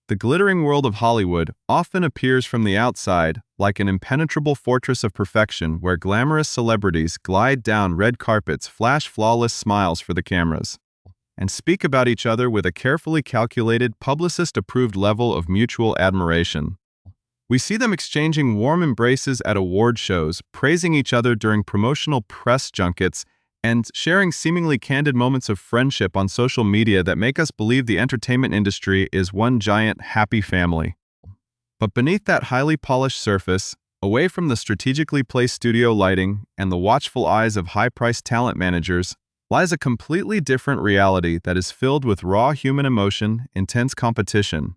The glittering world of Hollywood often appears from the outside like an impenetrable fortress of perfection where glamorous celebrities glide down red carpets, flash flawless smiles for the cameras, and speak about each other with a carefully calculated, publicist-approved level of mutual admiration. We see them exchanging warm embraces at award shows, praising each other during promotional press junkets, and sharing seemingly candid moments of friendship on social media that make us believe the entertainment industry is one giant, happy family. But beneath that highly polished surface, away from the strategically placed studio lighting and the watchful eyes of high-priced talent managers, lies a completely different reality that is filled with raw human emotion, intense competition,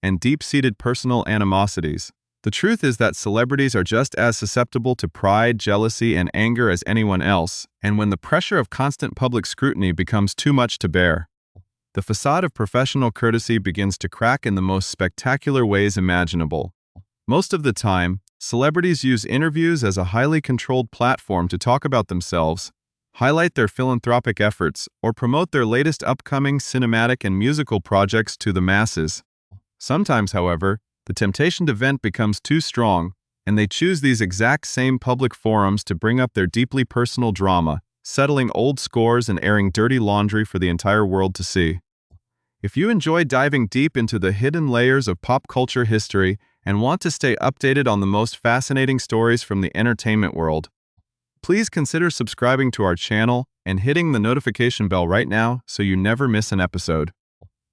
and deep-seated personal animosities. The truth is that celebrities are just as susceptible to pride, jealousy, and anger as anyone else, and when the pressure of constant public scrutiny becomes too much to bear, the facade of professional courtesy begins to crack in the most spectacular ways imaginable. Most of the time, celebrities use interviews as a highly controlled platform to talk about themselves, highlight their philanthropic efforts, or promote their latest upcoming cinematic and musical projects to the masses. Sometimes, however, the temptation to vent becomes too strong, and they choose these exact same public forums to bring up their deeply personal drama, settling old scores and airing dirty laundry for the entire world to see. If you enjoy diving deep into the hidden layers of pop culture history and want to stay updated on the most fascinating stories from the entertainment world, please consider subscribing to our channel and hitting the notification bell right now so you never miss an episode.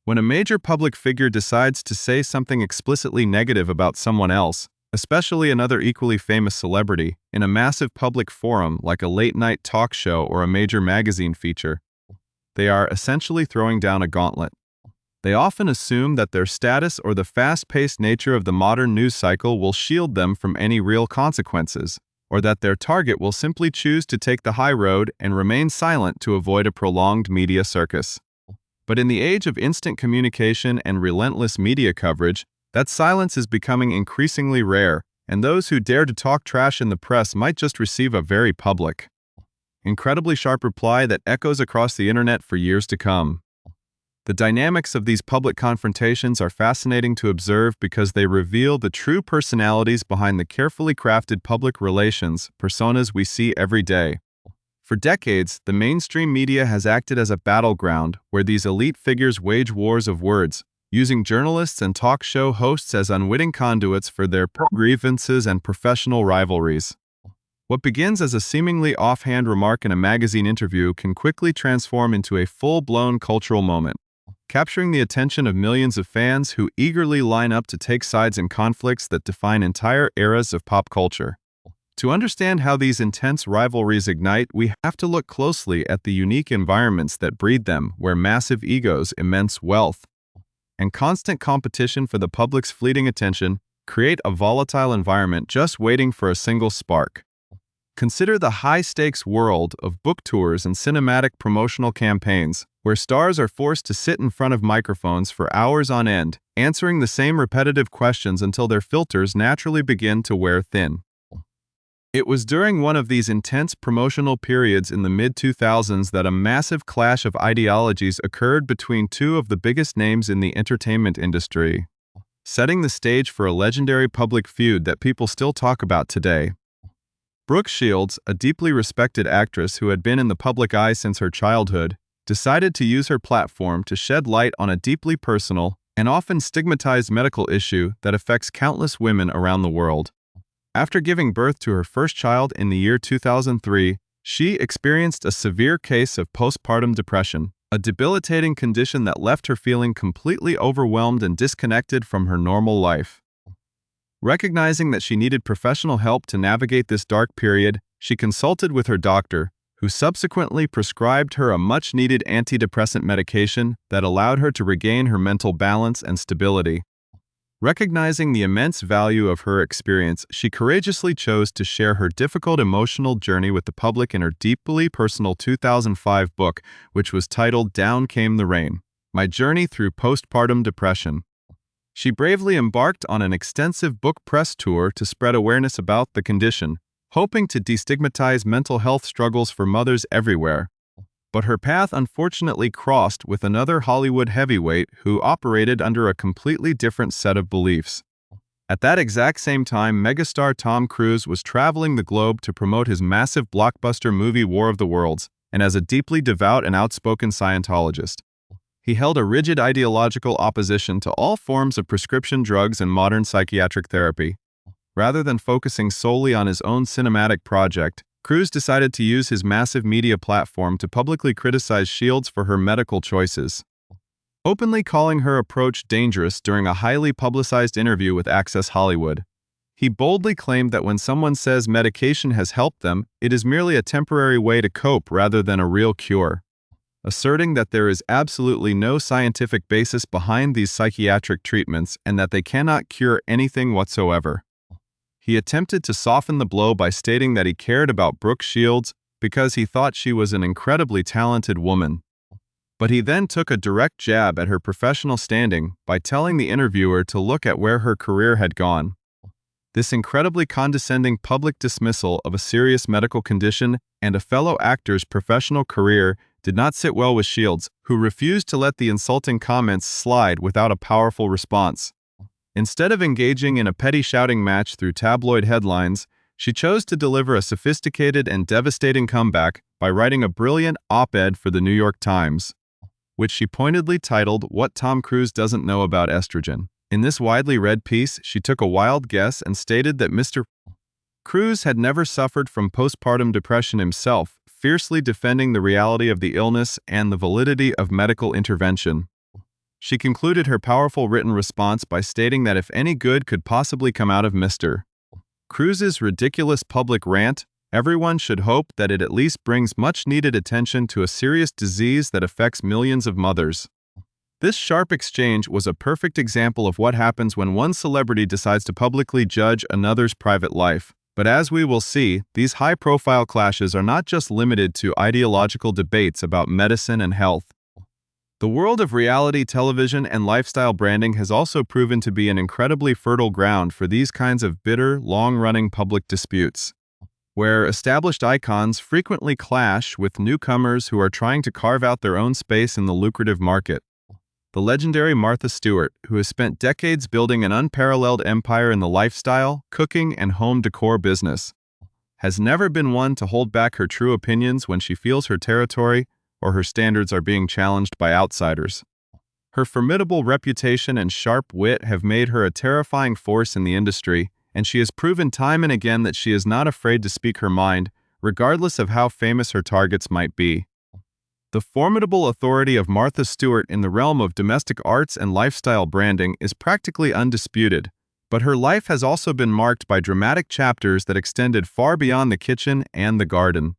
When a major public figure decides to say something explicitly negative about someone else, especially another equally famous celebrity, in a massive public forum like a late-night talk show or a major magazine feature, they are essentially throwing down a gauntlet. They often assume that their status or the fast-paced nature of the modern news cycle will shield them from any real consequences, or that their target will simply choose to take the high road and remain silent to avoid a prolonged media circus. But in the age of instant communication and relentless media coverage, that silence is becoming increasingly rare, and those who dare to talk trash in the press might just receive a very public, incredibly sharp reply that echoes across the internet for years to come. The dynamics of these public confrontations are fascinating to observe because they reveal the true personalities behind the carefully crafted public relations personas we see every day. For decades, the mainstream media has acted as a battleground where these elite figures wage wars of words, using journalists and talk show hosts as unwitting conduits for their grievances and professional rivalries. What begins as a seemingly offhand remark in a magazine interview can quickly transform into a full-blown cultural moment, capturing the attention of millions of fans who eagerly line up to take sides in conflicts that define entire eras of pop culture. To understand how these intense rivalries ignite, we have to look closely at the unique environments that breed them, where massive egos, immense wealth, and constant competition for the public's fleeting attention create a volatile environment just waiting for a single spark. Consider the high-stakes world of book tours and cinematic promotional campaigns, where stars are forced to sit in front of microphones for hours on end, answering the same repetitive questions until their filters naturally begin to wear thin. It was during one of these intense promotional periods in the mid-2000s that a massive clash of ideologies occurred between two of the biggest names in the entertainment industry, setting the stage for a legendary public feud that people still talk about today. Brooke Shields, a deeply respected actress who had been in the public eye since her childhood, decided to use her platform to shed light on a deeply personal and often stigmatized medical issue that affects countless women around the world. After giving birth to her first child in the year 2003, she experienced a severe case of postpartum depression, a debilitating condition that left her feeling completely overwhelmed and disconnected from her normal life. Recognizing that she needed professional help to navigate this dark period, she consulted with her doctor, who subsequently prescribed her a much-needed antidepressant medication that allowed her to regain her mental balance and stability. Recognizing the immense value of her experience, she courageously chose to share her difficult emotional journey with the public in her deeply personal 2005 book, which was titled Down Came the Rain: My Journey Through Postpartum Depression. She bravely embarked on an extensive book press tour to spread awareness about the condition, hoping to destigmatize mental health struggles for mothers everywhere. But her path unfortunately crossed with another Hollywood heavyweight who operated under a completely different set of beliefs. At that exact same time, megastar Tom Cruise was traveling the globe to promote his massive blockbuster movie War of the Worlds, and as a deeply devout and outspoken Scientologist, he held a rigid ideological opposition to all forms of prescription drugs and modern psychiatric therapy. Rather than focusing solely on his own cinematic project, Cruise decided to use his massive media platform to publicly criticize Shields for her medical choices, openly calling her approach dangerous during a highly publicized interview with Access Hollywood. He boldly claimed that when someone says medication has helped them, it is merely a temporary way to cope rather than a real cure, asserting that there is absolutely no scientific basis behind these psychiatric treatments and that they cannot cure anything whatsoever. He attempted to soften the blow by stating that he cared about Brooke Shields because he thought she was an incredibly talented woman. But he then took a direct jab at her professional standing by telling the interviewer to look at where her career had gone. This incredibly condescending public dismissal of a serious medical condition and a fellow actor's professional career did not sit well with Shields, who refused to let the insulting comments slide without a powerful response. Instead of engaging in a petty shouting match through tabloid headlines, she chose to deliver a sophisticated and devastating comeback by writing a brilliant op-ed for the New York Times, which she pointedly titled "What Tom Cruise Doesn't Know About Estrogen." In this widely read piece, she took a wild guess and stated that Mr. Cruise had never suffered from postpartum depression himself, fiercely defending the reality of the illness and the validity of medical intervention. She concluded her powerful written response by stating that if any good could possibly come out of Mr. Cruise's ridiculous public rant, everyone should hope that it at least brings much-needed attention to a serious disease that affects millions of mothers. This sharp exchange was a perfect example of what happens when one celebrity decides to publicly judge another's private life. But as we will see, these high-profile clashes are not just limited to ideological debates about medicine and health. The world of reality television and lifestyle branding has also proven to be an incredibly fertile ground for these kinds of bitter, long-running public disputes, where established icons frequently clash with newcomers who are trying to carve out their own space in the lucrative market. The legendary Martha Stewart, who has spent decades building an unparalleled empire in the lifestyle, cooking, and home decor business, has never been one to hold back her true opinions when she feels her territory or her standards are being challenged by outsiders. Her formidable reputation and sharp wit have made her a terrifying force in the industry, and she has proven time and again that she is not afraid to speak her mind, regardless of how famous her targets might be. The formidable authority of Martha Stewart in the realm of domestic arts and lifestyle branding is practically undisputed, but her life has also been marked by dramatic chapters that extended far beyond the kitchen and the garden.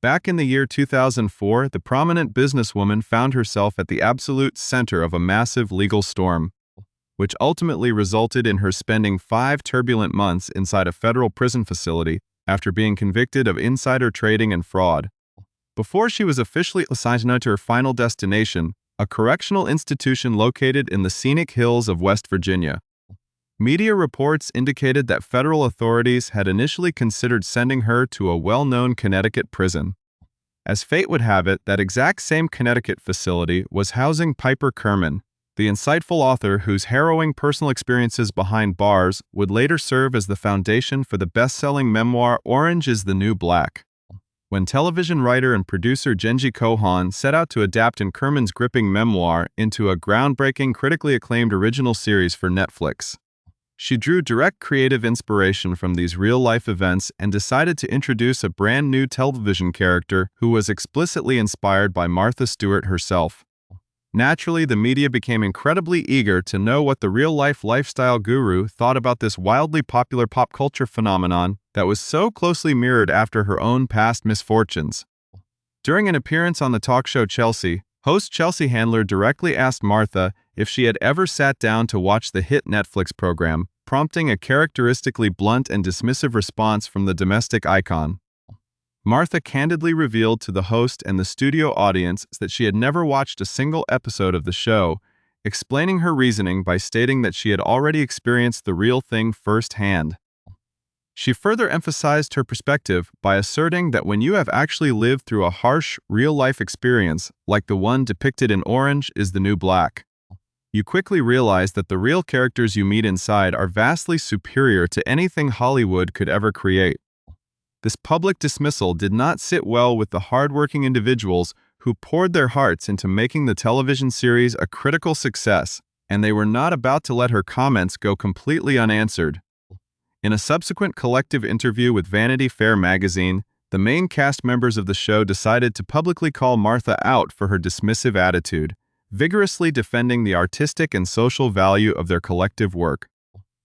Back in the year 2004, the prominent businesswoman found herself at the absolute center of a massive legal storm, which ultimately resulted in her spending 5 turbulent months inside a federal prison facility after being convicted of insider trading and fraud. Before she was officially assigned to her final destination, a correctional institution located in the scenic hills of West Virginia. Media reports indicated that federal authorities had initially considered sending her to a well-known Connecticut prison. As fate would have it, that exact same Connecticut facility was housing Piper Kerman, the insightful author whose harrowing personal experiences behind bars would later serve as the foundation for the best-selling memoir Orange is the New Black. When television writer and producer Jenji Kohan set out to adapt Kerman's gripping memoir into a groundbreaking, critically acclaimed original series for Netflix, she drew direct creative inspiration from these real-life events and decided to introduce a brand new television character who was explicitly inspired by Martha Stewart herself. Naturally, the media became incredibly eager to know what the real-life lifestyle guru thought about this wildly popular pop culture phenomenon that was so closely mirrored after her own past misfortunes. During an appearance on the talk show Chelsea, host Chelsea Handler directly asked Martha if she had ever sat down to watch the hit Netflix program, prompting a characteristically blunt and dismissive response from the domestic icon. Martha candidly revealed to the host and the studio audience that she had never watched a single episode of the show, explaining her reasoning by stating that she had already experienced the real thing firsthand. She further emphasized her perspective by asserting that when you have actually lived through a harsh, real-life experience, like the one depicted in Orange is the New Black, you quickly realize that the real characters you meet inside are vastly superior to anything Hollywood could ever create. This public dismissal did not sit well with the hardworking individuals who poured their hearts into making the television series a critical success, and they were not about to let her comments go completely unanswered. In a subsequent collective interview with Vanity Fair magazine, the main cast members of the show decided to publicly call Martha out for her dismissive attitude, vigorously defending the artistic and social value of their collective work.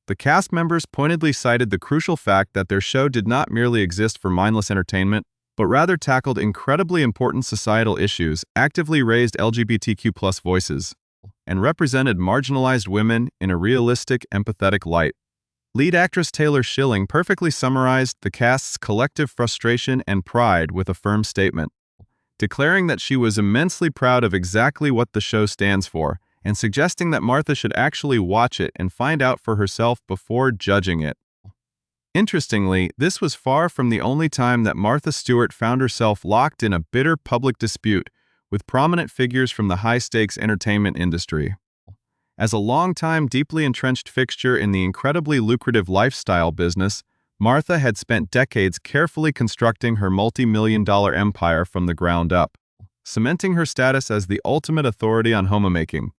The cast members pointedly cited the crucial fact that their show did not merely exist for mindless entertainment, but rather tackled incredibly important societal issues, actively raised LGBTQ+ voices, and represented marginalized women in a realistic, empathetic light. Lead actress Taylor Schilling perfectly summarized the cast's collective frustration and pride with a firm statement, declaring that she was immensely proud of exactly what the show stands for, and suggesting that Martha should actually watch it and find out for herself before judging it. Interestingly, this was far from the only time that Martha Stewart found herself locked in a bitter public dispute with prominent figures from the high-stakes entertainment industry. As a long-time, deeply entrenched fixture in the incredibly lucrative lifestyle business, Martha had spent decades carefully constructing her multi-million-dollar empire from the ground up, cementing her status as the ultimate authority on homemaking.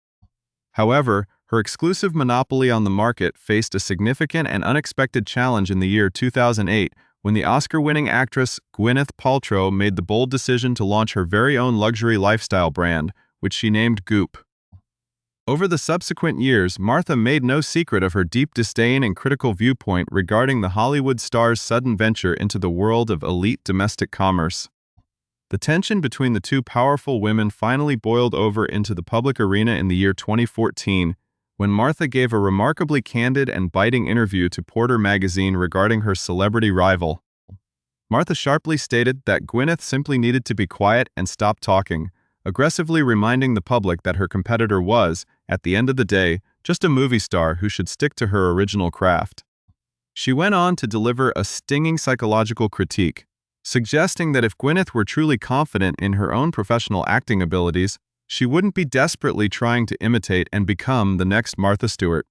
However, her exclusive monopoly on the market faced a significant and unexpected challenge in the year 2008 when the Oscar-winning actress Gwyneth Paltrow made the bold decision to launch her very own luxury lifestyle brand, which she named Goop. Over the subsequent years, Martha made no secret of her deep disdain and critical viewpoint regarding the Hollywood star's sudden venture into the world of elite domestic commerce. The tension between the two powerful women finally boiled over into the public arena in the year 2014, when Martha gave a remarkably candid and biting interview to Porter magazine regarding her celebrity rival. Martha sharply stated that Gwyneth simply needed to be quiet and stop talking, aggressively reminding the public that her competitor was, at the end of the day, just a movie star who should stick to her original craft. She went on to deliver a stinging psychological critique, suggesting that if Gwyneth were truly confident in her own professional acting abilities, she wouldn't be desperately trying to imitate and become the next Martha Stewart.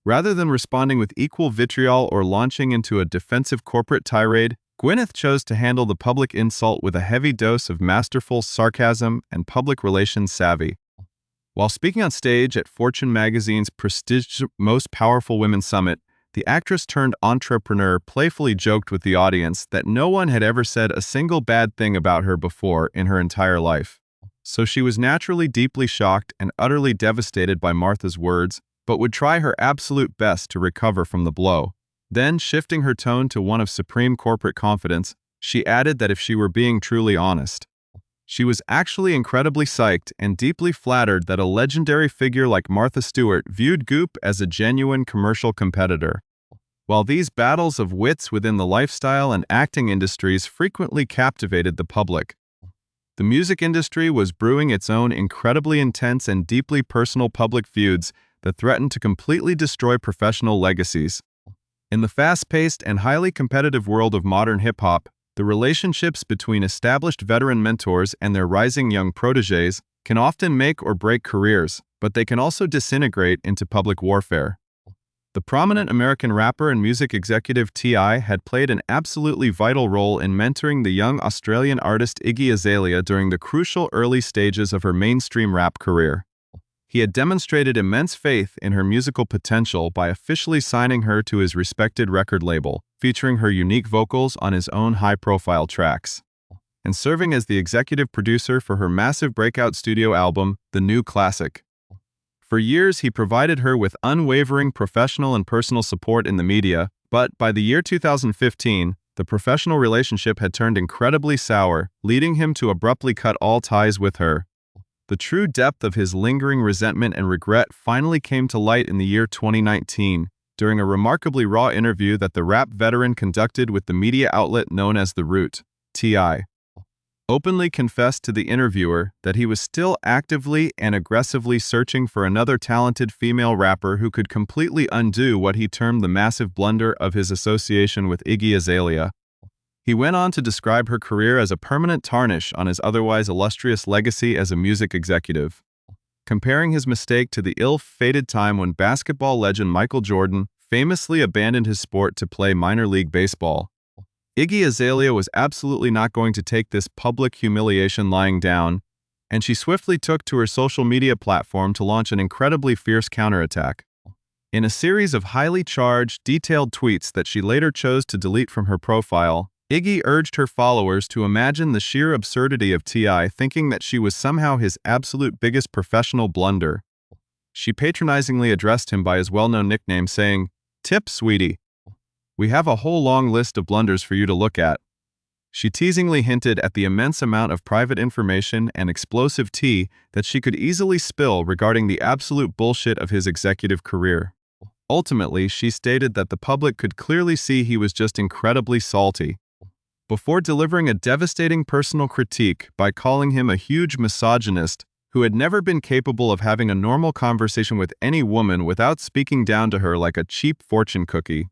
Rather than responding with equal vitriol or launching into a defensive corporate tirade, Gwyneth chose to handle the public insult with a heavy dose of masterful sarcasm and public relations savvy. While speaking on stage at Fortune magazine's prestigious Most Powerful Women Summit, the actress-turned-entrepreneur playfully joked with the audience that no one had ever said a single bad thing about her before in her entire life. So she was naturally deeply shocked and utterly devastated by Martha's words, but would try her absolute best to recover from the blow. Then, shifting her tone to one of supreme corporate confidence, she added that if she were being truly honest, she was actually incredibly psyched and deeply flattered that a legendary figure like Martha Stewart viewed Goop as a genuine commercial competitor. While these battles of wits within the lifestyle and acting industries frequently captivated the public, the music industry was brewing its own incredibly intense and deeply personal public feuds that threatened to completely destroy professional legacies. In the fast-paced and highly competitive world of modern hip-hop, the relationships between established veteran mentors and their rising young protégés can often make or break careers, but they can also disintegrate into public warfare. The prominent American rapper and music executive T.I. had played an absolutely vital role in mentoring the young Australian artist Iggy Azalea during the crucial early stages of her mainstream rap career. He had demonstrated immense faith in her musical potential by officially signing her to his respected record label, featuring her unique vocals on his own high-profile tracks, and serving as the executive producer for her massive breakout studio album, The New Classic. For years, he provided her with unwavering professional and personal support in the media, but by the year 2015, the professional relationship had turned incredibly sour, leading him to abruptly cut all ties with her. The true depth of his lingering resentment and regret finally came to light in the year 2019, during a remarkably raw interview that the rap veteran conducted with the media outlet known as The Root, T.I. openly confessed to the interviewer that he was still actively and aggressively searching for another talented female rapper who could completely undo what he termed the massive blunder of his association with Iggy Azalea. He went on to describe her career as a permanent tarnish on his otherwise illustrious legacy as a music executive, comparing his mistake to the ill-fated time when basketball legend Michael Jordan famously abandoned his sport to play minor league baseball. Iggy Azalea was absolutely not going to take this public humiliation lying down, and she swiftly took to her social media platform to launch an incredibly fierce counterattack. In a series of highly charged, detailed tweets that she later chose to delete from her profile, Iggy urged her followers to imagine the sheer absurdity of T.I. thinking that she was somehow his absolute biggest professional blunder. She patronizingly addressed him by his well-known nickname, saying, "Tip, sweetie. We have a whole long list of blunders for you to look at." She teasingly hinted at the immense amount of private information and explosive tea that she could easily spill regarding the absolute bullshit of his executive career. Ultimately, she stated that the public could clearly see he was just incredibly salty, before delivering a devastating personal critique by calling him a huge misogynist who had never been capable of having a normal conversation with any woman without speaking down to her like a cheap fortune cookie.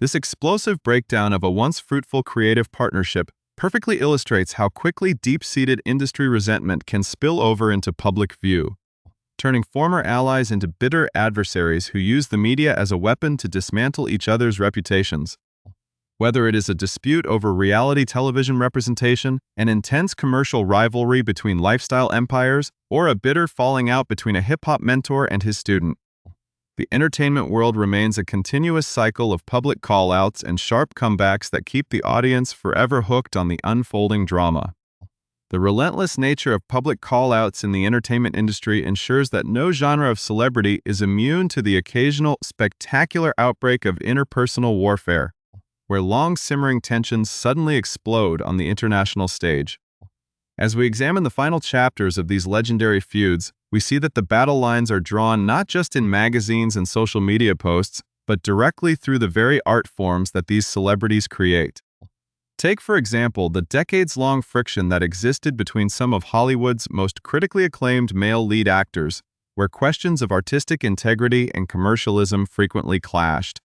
This explosive breakdown of a once fruitful creative partnership perfectly illustrates how quickly deep-seated industry resentment can spill over into public view, turning former allies into bitter adversaries who use the media as a weapon to dismantle each other's reputations. Whether it is a dispute over reality television representation, an intense commercial rivalry between lifestyle empires, or a bitter falling out between a hip-hop mentor and his student, the entertainment world remains a continuous cycle of public call-outs and sharp comebacks that keep the audience forever hooked on the unfolding drama. The relentless nature of public call-outs in the entertainment industry ensures that no genre of celebrity is immune to the occasional spectacular outbreak of interpersonal warfare, where long-simmering tensions suddenly explode on the international stage. As we examine the final chapters of these legendary feuds, we see that the battle lines are drawn not just in magazines and social media posts, but directly through the very art forms that these celebrities create. Take, for example, the decades-long friction that existed between some of Hollywood's most critically acclaimed male lead actors, where questions of artistic integrity and commercialism frequently clashed.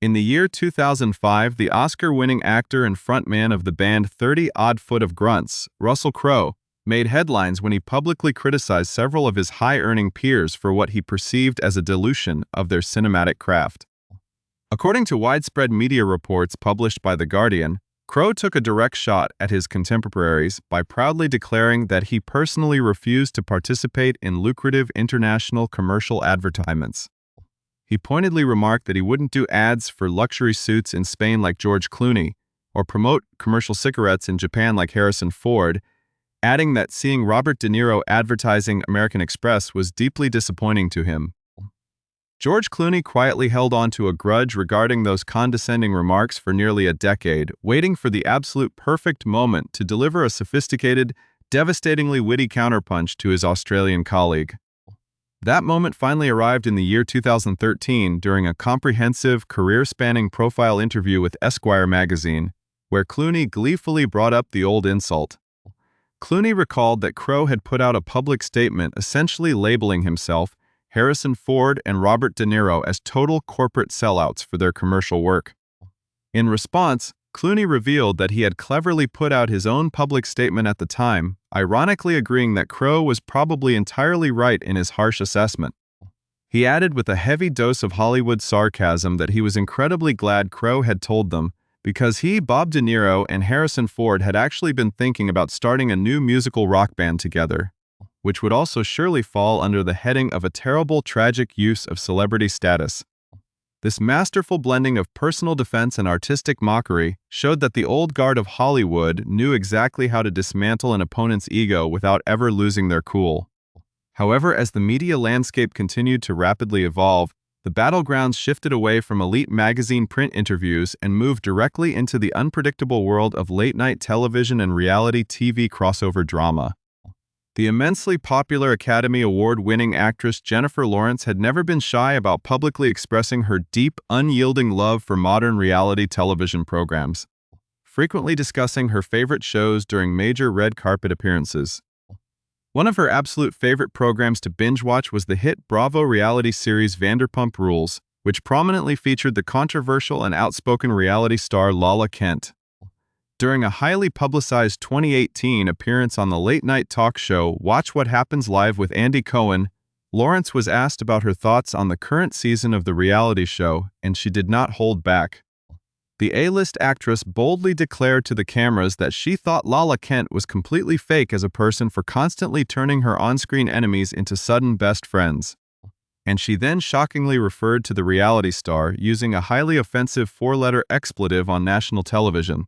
In the year 2005, the Oscar-winning actor and frontman of the band 30 Odd Foot of Grunts, Russell Crowe, made headlines when he publicly criticized several of his high-earning peers for what he perceived as a dilution of their cinematic craft. According to widespread media reports published by The Guardian, Crowe took a direct shot at his contemporaries by proudly declaring that he personally refused to participate in lucrative international commercial advertisements. He pointedly remarked that he wouldn't do ads for luxury suits in Spain like George Clooney, or promote commercial cigarettes in Japan like Harrison Ford, adding that seeing Robert De Niro advertising American Express was deeply disappointing to him. George Clooney quietly held on to a grudge regarding those condescending remarks for nearly a decade, waiting for the absolute perfect moment to deliver a sophisticated, devastatingly witty counterpunch to his Australian colleague. That moment finally arrived in the year 2013 during a comprehensive, career-spanning profile interview with Esquire magazine, where Clooney gleefully brought up the old insult. Clooney recalled that Crowe had put out a public statement essentially labeling himself, Harrison Ford, and Robert De Niro as total corporate sellouts for their commercial work. In response, Clooney revealed that he had cleverly put out his own public statement at the time, ironically agreeing that Crowe was probably entirely right in his harsh assessment. He added with a heavy dose of Hollywood sarcasm that he was incredibly glad Crowe had told them, because he, Bob De Niro, and Harrison Ford had actually been thinking about starting a new musical rock band together, which would also surely fall under the heading of a terrible, tragic use of celebrity status. This masterful blending of personal defense and artistic mockery showed that the old guard of Hollywood knew exactly how to dismantle an opponent's ego without ever losing their cool. However, as the media landscape continued to rapidly evolve, the battlegrounds shifted away from elite magazine print interviews and moved directly into the unpredictable world of late-night television and reality TV crossover drama. The immensely popular Academy Award-winning actress Jennifer Lawrence had never been shy about publicly expressing her deep, unyielding love for modern reality television programs. frequently discussing her favorite shows during major red carpet appearances. One of her absolute favorite programs to binge-watch was the hit Bravo reality series Vanderpump Rules, which prominently featured the controversial and outspoken reality star Lala Kent. During a highly publicized 2018 appearance on the late-night talk show Watch What Happens Live with Andy Cohen, Lawrence was asked about her thoughts on the current season of the reality show, and she did not hold back. The A-list actress boldly declared to the cameras that she thought Lala Kent was completely fake as a person for constantly turning her on-screen enemies into sudden best friends. And she then shockingly referred to the reality star using a highly offensive four-letter expletive on national television.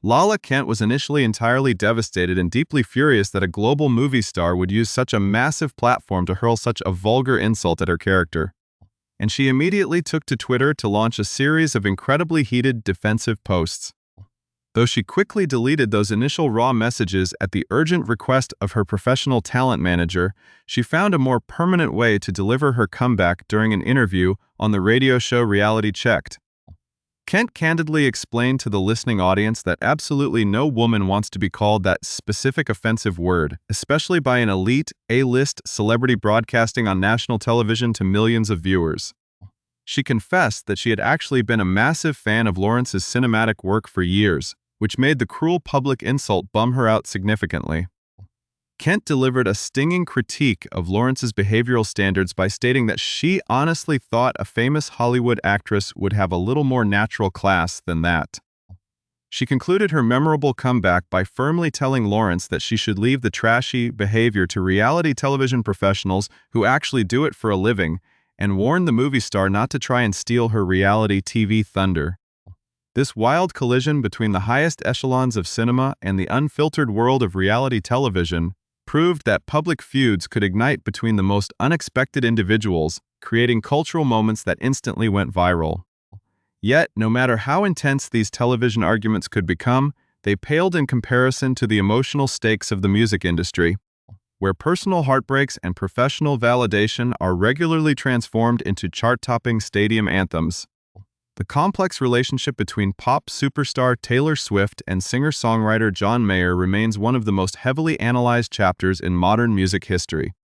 Lala Kent was initially entirely devastated and deeply furious that a global movie star would use such a massive platform to hurl such a vulgar insult at her character. And she immediately took to Twitter to launch a series of incredibly heated defensive posts. Though she quickly deleted those initial raw messages at the urgent request of her professional talent manager, she found a more permanent way to deliver her comeback during an interview on the radio show Reality Checked. Kent candidly explained to the listening audience that absolutely no woman wants to be called that specific offensive word, especially by an elite, A-list celebrity broadcasting on national television to millions of viewers. She confessed that she had actually been a massive fan of Lawrence's cinematic work for years, which made the cruel public insult bum her out significantly. Kent delivered a stinging critique of Lawrence's behavioral standards by stating that she honestly thought a famous Hollywood actress would have a little more natural class than that. She concluded her memorable comeback by firmly telling Lawrence that she should leave the trashy behavior to reality television professionals who actually do it for a living, and warned the movie star not to try and steal her reality TV thunder. This wild collision between the highest echelons of cinema and the unfiltered world of reality television proved that public feuds could ignite between the most unexpected individuals, creating cultural moments that instantly went viral. Yet, no matter how intense these television arguments could become, they paled in comparison to the emotional stakes of the music industry, where personal heartbreaks and professional validation are regularly transformed into chart-topping stadium anthems. The complex relationship between pop superstar Taylor Swift and singer-songwriter John Mayer remains one of the most heavily analyzed chapters in modern music history,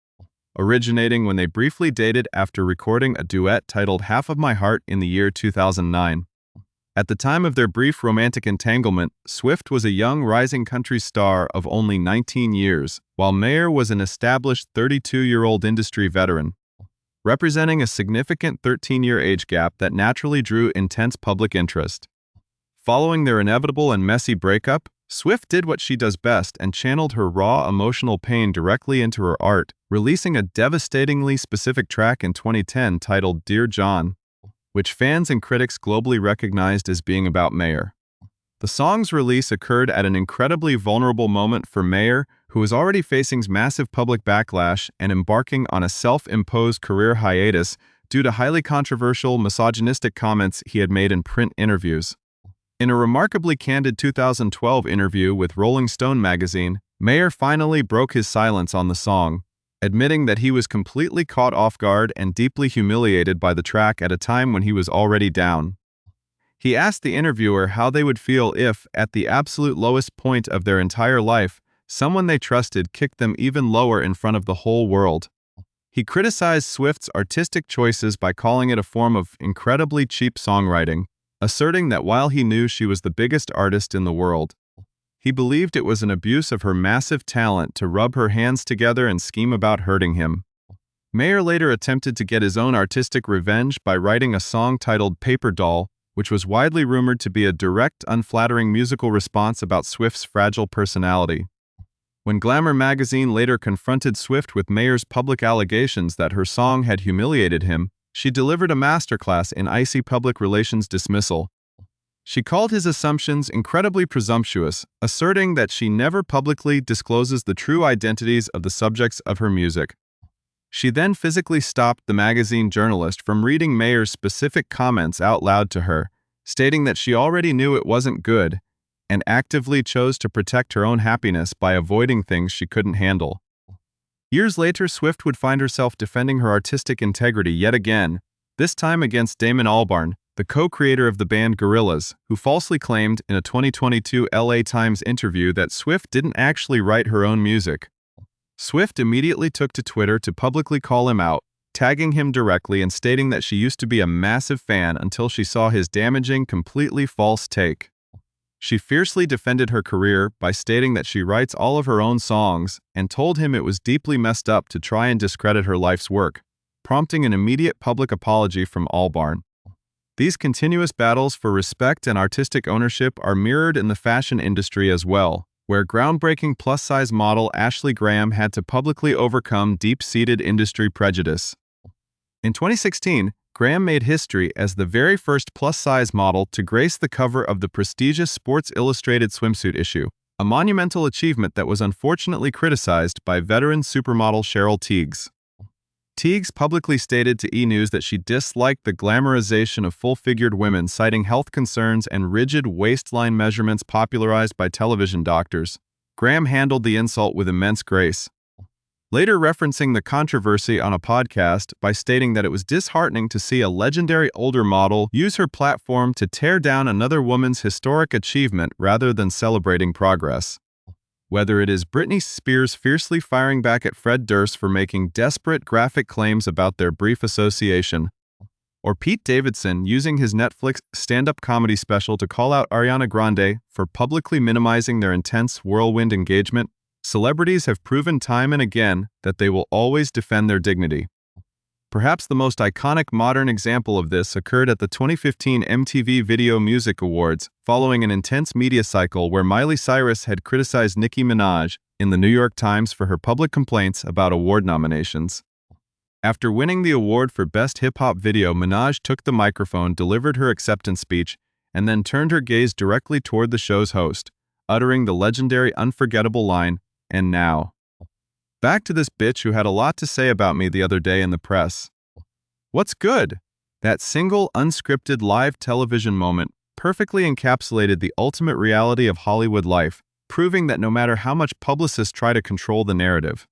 originating when they briefly dated after recording a duet titled Half of My Heart in the year 2009. At the time of their brief romantic entanglement, Swift was a young rising country star of only 19 years, while Mayer was an established 32-year-old industry veteran, representing a significant 13-year age gap that naturally drew intense public interest. Following their inevitable and messy breakup, Swift did what she does best and channeled her raw emotional pain directly into her art, releasing a devastatingly specific track in 2010 titled Dear John, which fans and critics globally recognized as being about Mayer. The song's release occurred at an incredibly vulnerable moment for Mayer, who was already facing massive public backlash and embarking on a self-imposed career hiatus due to highly controversial misogynistic comments he had made in print interviews. In a remarkably candid 2012 interview with Rolling Stone magazine, Mayer finally broke his silence on the song, admitting that he was completely caught off guard and deeply humiliated by the track at a time when he was already down. He asked the interviewer how they would feel if, at the absolute lowest point of their entire life, someone they trusted kicked them even lower in front of the whole world. He criticized Swift's artistic choices by calling it a form of incredibly cheap songwriting, asserting that while he knew she was the biggest artist in the world, he believed it was an abuse of her massive talent to rub her hands together and scheme about hurting him. Mayer later attempted to get his own artistic revenge by writing a song titled Paper Doll, which was widely rumored to be a direct, unflattering musical response about Swift's fragile personality. When Glamour magazine later confronted Swift with Mayer's public allegations that her song had humiliated him, she delivered a masterclass in icy public relations dismissal. She called his assumptions incredibly presumptuous, asserting that she never publicly discloses the true identities of the subjects of her music. She then physically stopped the magazine journalist from reading Mayer's specific comments out loud to her, stating that she already knew it wasn't good, and actively chose to protect her own happiness by avoiding things she couldn't handle. Years later, Swift would find herself defending her artistic integrity yet again, this time against Damon Albarn, the co-creator of the band Gorillaz, who falsely claimed in a 2022 LA Times interview that Swift didn't actually write her own music. Swift immediately took to Twitter to publicly call him out, tagging him directly and stating that she used to be a massive fan until she saw his damaging, completely false take. She fiercely defended her career by stating that she writes all of her own songs and told him it was deeply messed up to try and discredit her life's work, prompting an immediate public apology from Albarn. These continuous battles for respect and artistic ownership are mirrored in the fashion industry as well, where groundbreaking plus-size model Ashley Graham had to publicly overcome deep-seated industry prejudice. In 2016, Graham made history as the very first plus-size model to grace the cover of the prestigious Sports Illustrated swimsuit issue, a monumental achievement that was unfortunately criticized by veteran supermodel Cheryl Tiegs. Tiegs publicly stated to E! News that she disliked the glamorization of full-figured women, citing health concerns and rigid waistline measurements popularized by television doctors. Graham handled the insult with immense grace, later referencing the controversy on a podcast by stating that it was disheartening to see a legendary older model use her platform to tear down another woman's historic achievement rather than celebrating progress. Whether it is Britney Spears fiercely firing back at Fred Durst for making desperate graphic claims about their brief association, or Pete Davidson using his Netflix stand-up comedy special to call out Ariana Grande for publicly minimizing their intense whirlwind engagement, celebrities have proven time and again that they will always defend their dignity. Perhaps the most iconic modern example of this occurred at the 2015 MTV Video Music Awards, following an intense media cycle where Miley Cyrus had criticized Nicki Minaj in the New York Times for her public complaints about award nominations. After winning the award for Best Hip-Hop Video, Minaj took the microphone, delivered her acceptance speech, and then turned her gaze directly toward the show's host, uttering the legendary unforgettable line, "And now, back to this bitch who had a lot to say about me the other day in the press." What's good? That single, unscripted live television moment perfectly encapsulated the ultimate reality of Hollywood life, proving that no matter how much publicists try to control the narrative,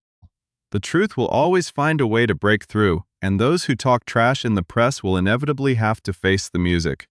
the truth will always find a way to break through, and those who talk trash in the press will inevitably have to face the music.